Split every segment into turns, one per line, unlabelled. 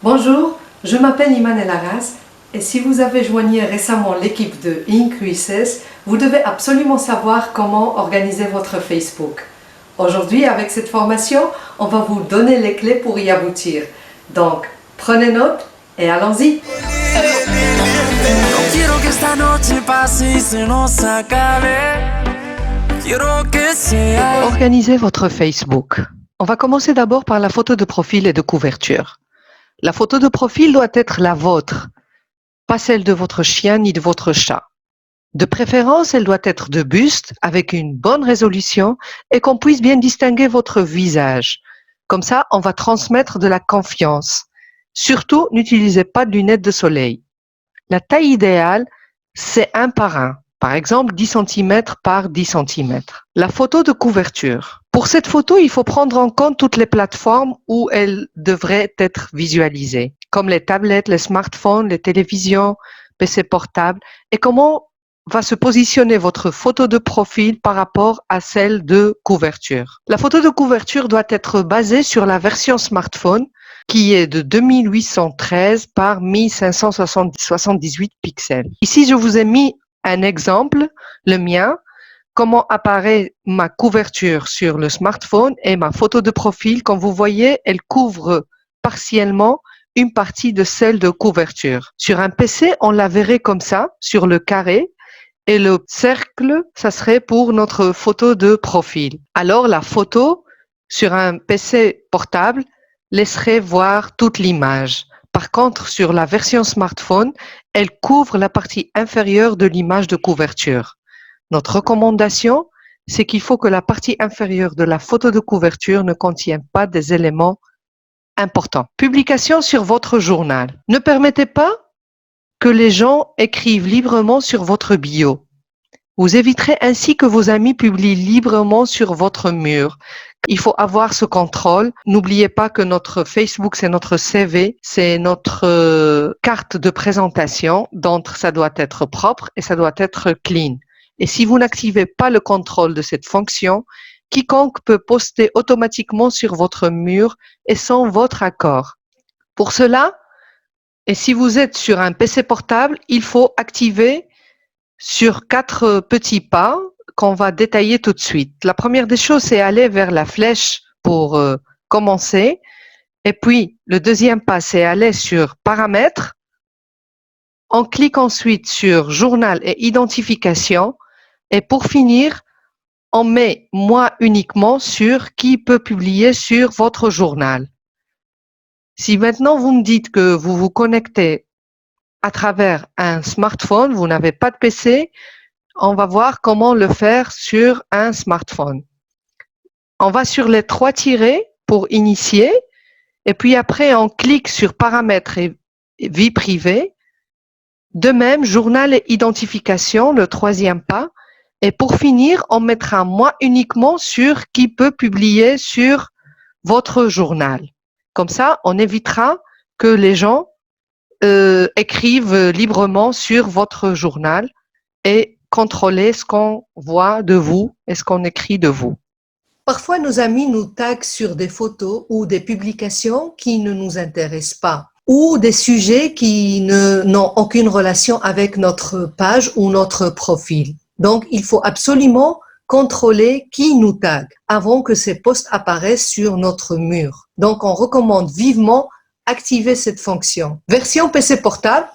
Bonjour, je m'appelle Iman El Arras et si vous avez joigné récemment l'équipe de Increases, vous devez absolument savoir comment organiser votre Facebook. Aujourd'hui, avec cette formation, on va vous donner les clés pour y aboutir. Donc, prenez note et allons-y! Organisez votre Facebook. On va commencer d'abord par la photo de profil et de couverture. La photo de profil doit être la vôtre, pas celle de votre chien ni de votre chat. De préférence, elle doit être de buste, avec une bonne résolution et qu'on puisse bien distinguer votre visage. Comme ça, on va transmettre de la confiance. Surtout, n'utilisez pas de lunettes de soleil. La taille idéale, c'est 1 par 1. Par exemple, 10 cm par 10 cm. La photo de couverture. Pour cette photo, il faut prendre en compte toutes les plateformes où elle devrait être visualisée, comme les tablettes, les smartphones, les télévisions, PC portables, et comment va se positionner votre photo de profil par rapport à celle de couverture. La photo de couverture doit être basée sur la version smartphone qui est de 2813 par 1578 pixels. Ici, je vous ai mis un exemple, le mien, comment apparaît ma couverture sur le smartphone et ma photo de profil. Comme vous voyez, elle couvre partiellement une partie de celle de couverture. Sur un PC, on la verrait comme ça, sur le carré, et le cercle, ça serait pour notre photo de profil. Alors, la photo sur un PC portable laisserait voir toute l'image. Par contre, sur la version smartphone, elle couvre la partie inférieure de l'image de couverture. Notre recommandation, c'est qu'il faut que la partie inférieure de la photo de couverture ne contienne pas des éléments importants. Publication sur votre journal. Ne permettez pas que les gens écrivent librement sur votre bio. Vous éviterez ainsi que vos amis publient librement sur votre mur. Il faut avoir ce contrôle. N'oubliez pas que notre Facebook, c'est notre CV, c'est notre carte de présentation, donc ça doit être propre et ça doit être clean. Et si vous n'activez pas le contrôle de cette fonction, quiconque peut poster automatiquement sur votre mur et sans votre accord. Pour cela, et si vous êtes sur un PC portable, il faut activer sur 4 petits pas qu'on va détailler tout de suite. La première des choses, c'est aller vers la flèche pour commencer. Et puis, le deuxième pas, c'est aller sur Paramètres. On clique ensuite sur Journal et Identification. Et pour finir, on met Moi uniquement sur qui peut publier sur votre journal. Si maintenant vous me dites que vous vous connectez à travers un smartphone, vous n'avez pas de PC, on va voir comment le faire sur un smartphone. On va sur les 3 tirets pour initier et puis après on clique sur Paramètres et vie privée. De même, Journal et Identification, le 3e pas. Et pour finir, on mettra Moi uniquement sur qui peut publier sur votre journal. Comme ça, on évitera que les gens écrivent librement sur votre journal et contrôler ce qu'on voit de vous et ce qu'on écrit de vous. Parfois, nos amis nous taguent sur des photos ou des publications qui ne nous intéressent pas ou des sujets qui n'ont aucune relation avec notre page ou notre profil. Donc, il faut absolument contrôler qui nous tague avant que ces posts apparaissent sur notre mur. Donc, on recommande vivement activer cette fonction. Version PC portable.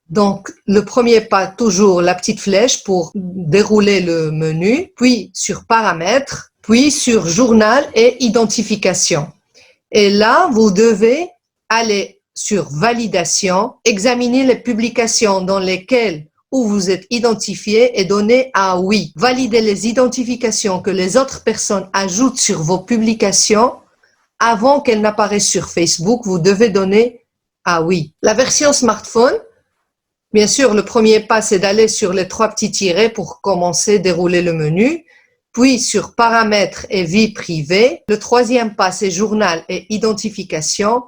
Donc, le premier pas, toujours la petite flèche pour dérouler le menu, puis sur Paramètres, puis sur Journal et Identification. Et là, vous devez aller sur Validation, examiner les publications dans lesquelles où vous êtes identifié et donner à oui. Validez les identifications que les autres personnes ajoutent sur vos publications avant qu'elles n'apparaissent sur Facebook. Vous devez donner à oui. La version smartphone, bien sûr, le premier pas, c'est d'aller sur les 3 petits tirets pour commencer à dérouler le menu, puis sur Paramètres et vie privée. Le 3e pas, c'est Journal et Identification.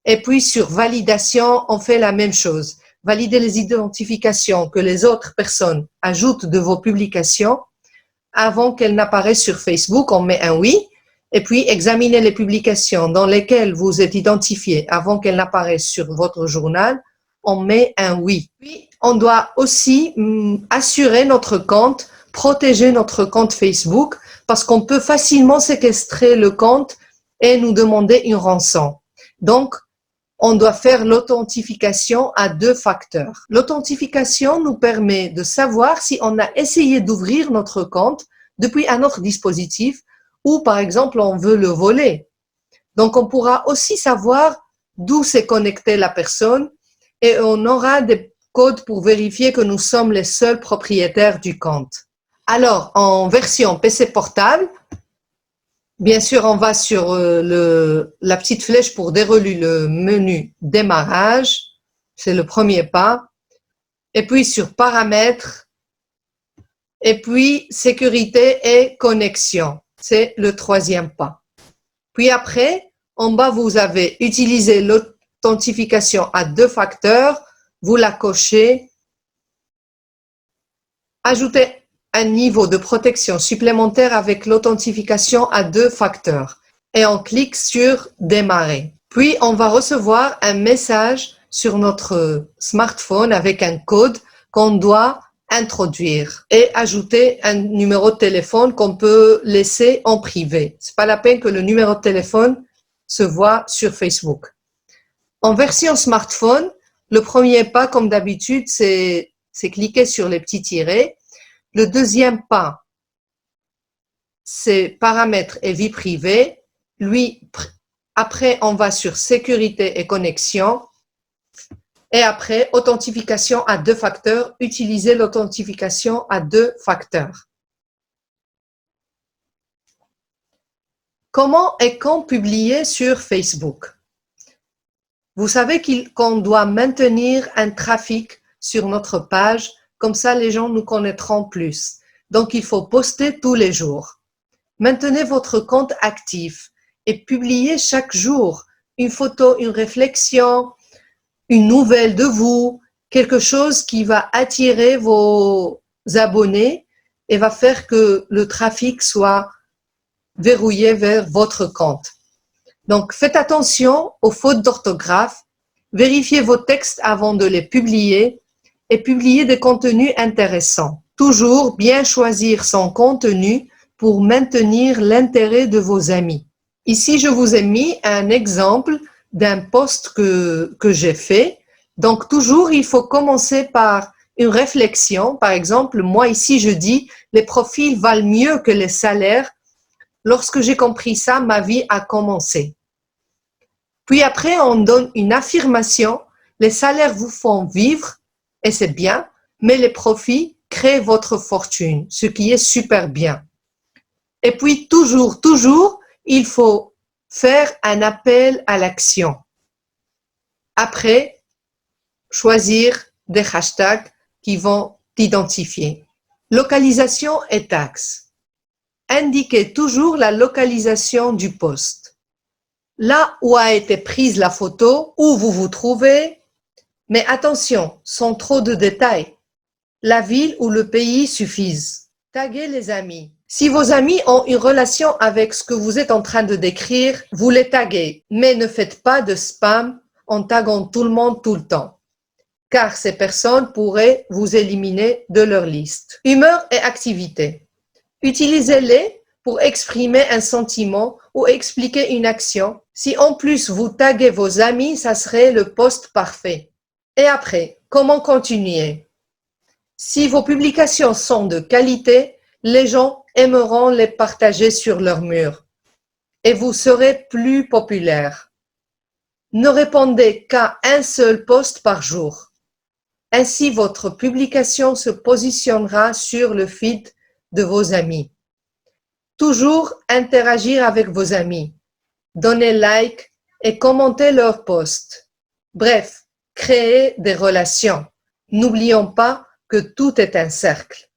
Et puis sur Validation, on fait la même chose. Valider les identifications que les autres personnes ajoutent de vos publications avant qu'elles n'apparaissent sur Facebook. On met un oui. et puis examinez les publications dans lesquelles vous êtes identifié avant qu'elles n'apparaissent sur votre journal, on met un oui. Puis, on doit aussi assurer notre compte, protéger notre compte Facebook, parce qu'on peut facilement séquestrer le compte et nous demander une rançon. Donc, on doit faire l'authentification à 2 facteurs. L'authentification nous permet de savoir si on a essayé d'ouvrir notre compte depuis un autre dispositif ou, par exemple, on veut le voler. Donc, on pourra aussi savoir d'où s'est connectée la personne et on aura des codes pour vérifier que nous sommes les seuls propriétaires du compte. Alors, en version PC portable, bien sûr, on va sur la petite flèche pour dérouler le menu démarrage, c'est le premier pas, et puis sur paramètres, et puis sécurité et connexion, c'est le 3e pas. Puis après, en bas, vous avez utilisé l'authentification à 2 facteurs, vous la cochez, ajoutez un niveau de protection supplémentaire avec l'authentification à 2 facteurs et on clique sur démarrer. Puis on va recevoir un message sur notre smartphone avec un code qu'on doit introduire et ajouter un numéro de téléphone qu'on peut laisser en privé. C'est pas la peine que le numéro de téléphone se voit sur Facebook. En version smartphone, le premier pas, comme d'habitude, c'est cliquer sur les petits tirets. Le 2e pas, c'est paramètres et vie privée. Lui, après, on va sur sécurité et connexion. Et après, authentification à 2 facteurs. Utilisez l'authentification à 2 facteurs. Comment et quand publier sur Facebook? Vous savez qu'on doit maintenir un trafic sur notre page. Comme ça, les gens nous connaîtront plus. Donc, il faut poster tous les jours. Maintenez votre compte actif et publiez chaque jour une photo, une réflexion, une nouvelle de vous, quelque chose qui va attirer vos abonnés et va faire que le trafic soit verrouillé vers votre compte. Donc, faites attention aux fautes d'orthographe, vérifiez vos textes avant de les publier et publier des contenus intéressants. Toujours bien choisir son contenu pour maintenir l'intérêt de vos amis. Ici, je vous ai mis un exemple d'un post que j'ai fait. Donc, toujours, il faut commencer par une réflexion. Par exemple, moi ici, je dis « les profils valent mieux que les salaires ». Lorsque j'ai compris ça, ma vie a commencé. Puis après, on donne une affirmation. Les salaires vous font vivre, et c'est bien, mais les profits créent votre fortune, ce qui est super bien. Et puis, toujours, il faut faire un appel à l'action. Après, choisir des hashtags qui vont t'identifier. Localisation et taxe. Indiquez toujours la localisation du post. Là où a été prise la photo, où vous vous trouvez, mais attention, sans trop de détails. La ville ou le pays suffisent. Taguez les amis. Si vos amis ont une relation avec ce que vous êtes en train de décrire, vous les taguez, mais ne faites pas de spam en taguant tout le monde tout le temps, car ces personnes pourraient vous éliminer de leur liste. Humeur et activité. Utilisez-les pour exprimer un sentiment ou expliquer une action. Si en plus vous taguez vos amis, ça serait le post parfait. Et après, comment continuer? Si vos publications sont de qualité, les gens aimeront les partager sur leur mur et vous serez plus populaire. Ne répondez qu'à un seul post par jour. Ainsi, votre publication se positionnera sur le feed de vos amis. Toujours interagir avec vos amis. Donnez like et commentez leurs posts. Bref, créez des relations. N'oublions pas que tout est un cercle.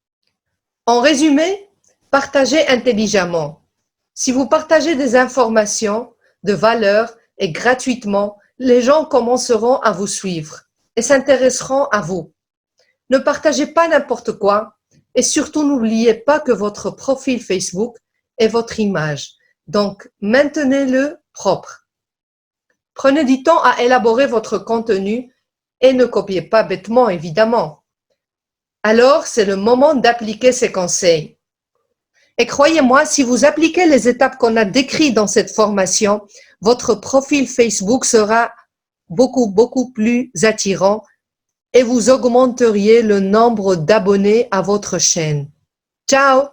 En résumé, partagez intelligemment. Si vous partagez des informations de valeur et gratuitement, les gens commenceront à vous suivre et s'intéresseront à vous. Ne partagez pas n'importe quoi et surtout n'oubliez pas que votre profil Facebook est votre image. Donc, maintenez-le propre. Prenez du temps à élaborer votre contenu et ne copiez pas bêtement, évidemment. Alors, c'est le moment d'appliquer ces conseils. Et croyez-moi, si vous appliquez les étapes qu'on a décrites dans cette formation, votre profil Facebook sera beaucoup plus attirant et vous augmenteriez le nombre d'abonnés à votre chaîne. Ciao!